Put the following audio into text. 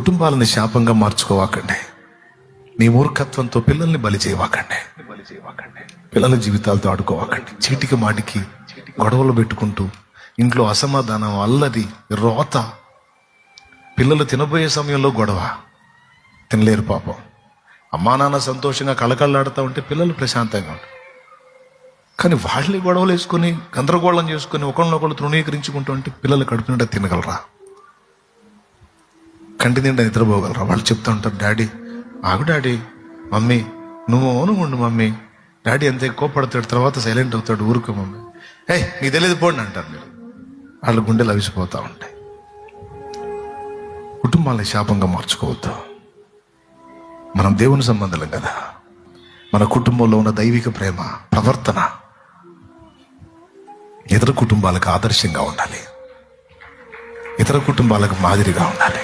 కుటుంబాలని శాపంగా మార్చుకోవాకండి. నీ మూర్ఖత్వంతో పిల్లల్ని బలి చేయవాకండి. పిల్లల జీవితాలతో ఆడుకోవాకండి. చీటికి మాటికి గొడవలు పెట్టుకుంటూ ఇంట్లో అసమాధానం, అల్లరి, రోత. పిల్లలు తినబోయే సమయంలో గొడవ, తినలేరు పాపం. అమ్మా నాన్న సంతోషంగా కళకళలాడుతూ ఉంటే పిల్లలు ప్రశాంతంగా ఉంటారు. కానీ వాళ్ళని గొడవలు వేసుకొని గందరగోళం చేసుకొని ఒకళ్ళనొకళ్ళు తృణీకరించుకుంటూ ఉంటే పిల్లలు కడుపు నిండా తినగలరా? కంటి నిండా నిద్రపోగలరా? వాళ్ళు చెప్తూ ఉంటారు, డాడీ ఆగు డాడీ, మమ్మీ నువ్వు ఉండు మమ్మీ, డాడీ అంతే కోపడతాడు, తర్వాత సైలెంట్ అవుతాడు, ఊరుకో మమ్మీ, నీకు తెలియదు పోండి అంటారు. మీరు వాళ్ళ గుండెలు అవిసిపోతూ ఉంటాయి. కుటుంబాలని శాపంగా మార్చుకోవద్దు. మనం దేవుని సంబంధం కదా. మన కుటుంబంలో ఉన్న దైవిక ప్రేమ, ప్రవర్తన ఇతర కుటుంబాలకు ఆదర్శంగా ఉండాలి, ఇతర కుటుంబాలకు మాదిరిగా ఉండాలి.